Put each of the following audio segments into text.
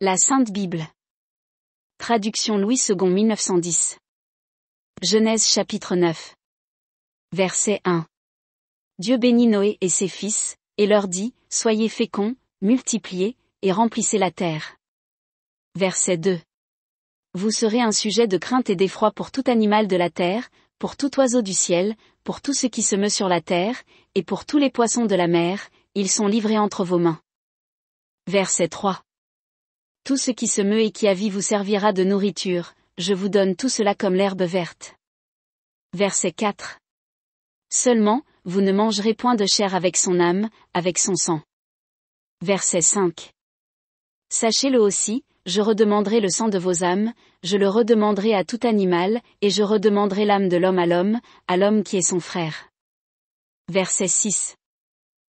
La Sainte Bible. Traduction Louis II 1910. Genèse chapitre 9. Verset 1. Dieu bénit Noé et ses fils, et leur dit, soyez féconds, multipliez, et remplissez la terre. Verset 2. Vous serez un sujet de crainte et d'effroi pour tout animal de la terre, pour tout oiseau du ciel, pour tout ce qui se meut sur la terre, et pour tous les poissons de la mer, ils sont livrés entre vos mains. Verset 3. Tout ce qui se meut et qui a vie vous servira de nourriture, je vous donne tout cela comme l'herbe verte. Verset 4. Seulement, vous ne mangerez point de chair avec son âme, avec son sang. Verset 5. Sachez-le aussi, je redemanderai le sang de vos âmes, je le redemanderai à tout animal, et je redemanderai l'âme de l'homme à l'homme qui est son frère. Verset 6.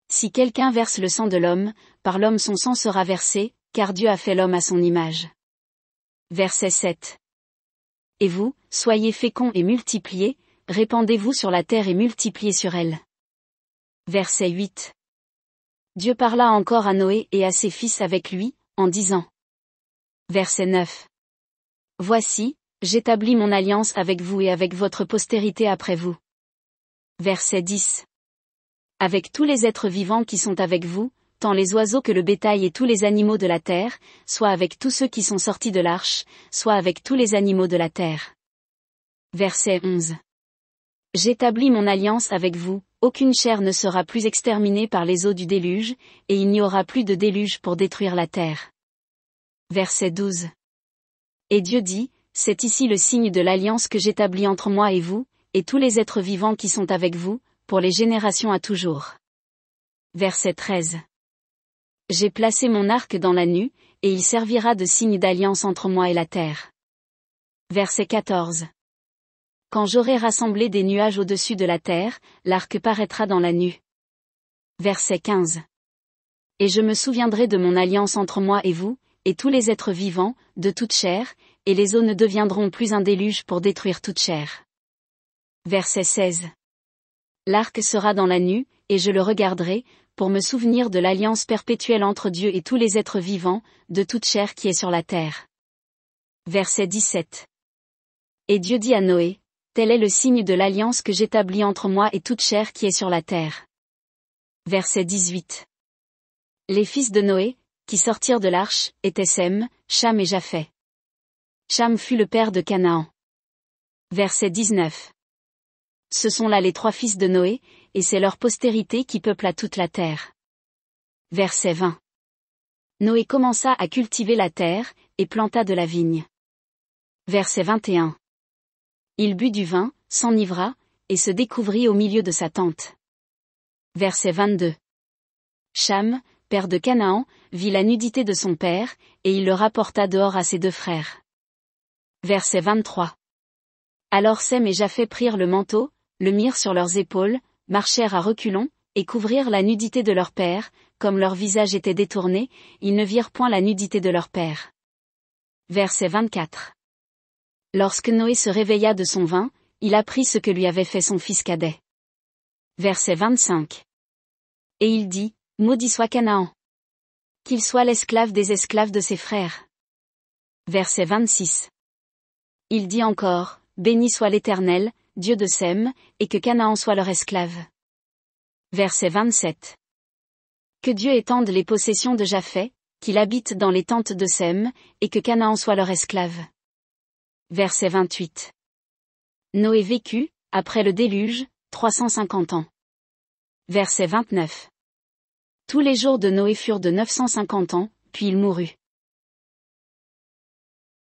Si quelqu'un verse le sang de l'homme, par l'homme son sang sera versé, car Dieu a fait l'homme à son image. Verset 7. Et vous, soyez féconds et multipliez, répandez-vous sur la terre et multipliez sur elle. Verset 8. Dieu parla encore à Noé et à ses fils avec lui, en disant. Verset 9. Voici, j'établis mon alliance avec vous et avec votre postérité après vous. Verset 10. Avec tous les êtres vivants qui sont avec vous, tant les oiseaux que le bétail et tous les animaux de la terre, soit avec tous ceux qui sont sortis de l'arche, soit avec tous les animaux de la terre. Verset 11. J'établis mon alliance avec vous, aucune chair ne sera plus exterminée par les eaux du déluge, et il n'y aura plus de déluge pour détruire la terre. Verset 12. Et Dieu dit, c'est ici le signe de l'alliance que j'établis entre moi et vous, et tous les êtres vivants qui sont avec vous, pour les générations à toujours. Verset 13. J'ai placé mon arc dans la nue, et il servira de signe d'alliance entre moi et la terre. Verset 14. Quand j'aurai rassemblé des nuages au-dessus de la terre, l'arc paraîtra dans la nue. Verset 15. Et je me souviendrai de mon alliance entre moi et vous, et tous les êtres vivants, de toute chair, et les eaux ne deviendront plus un déluge pour détruire toute chair. Verset 16. L'arc sera dans la nue, et je le regarderai, pour me souvenir de l'alliance perpétuelle entre Dieu et tous les êtres vivants, de toute chair qui est sur la terre. Verset 17. Et Dieu dit à Noé, tel est le signe de l'alliance que j'établis entre moi et toute chair qui est sur la terre. Verset 18. Les fils de Noé, qui sortirent de l'arche, étaient Sem, Cham et Japhet. Cham fut le père de Canaan. Verset 19. Ce sont là les trois fils de Noé, et c'est leur postérité qui peupla toute la terre. Verset 20. Noé commença à cultiver la terre, et planta de la vigne. Verset 21. Il but du vin, s'enivra, et se découvrit au milieu de sa tente. Verset 22. Cham, père de Canaan, vit la nudité de son père, et il le rapporta dehors à ses deux frères. Verset 23. Alors Sem et Japhet prirent le manteau, le mirent sur leurs épaules, marchèrent à reculons, et couvrirent la nudité de leur père, comme leur visage était détourné, ils ne virent point la nudité de leur père. Verset 24. Lorsque Noé se réveilla de son vin, il apprit ce que lui avait fait son fils cadet. Verset 25. Et il dit, maudit soit Canaan. Qu'il soit l'esclave des esclaves de ses frères. Verset 26. Il dit encore, béni soit l'Éternel, Dieu de Sem, et que Canaan soit leur esclave. Verset 27. Que Dieu étende les possessions de Japhet, qu'il habite dans les tentes de Sem, et que Canaan soit leur esclave. Verset 28. Noé vécut, après le déluge, 350 ans. Verset 29. Tous les jours de Noé furent de 950 ans, puis il mourut.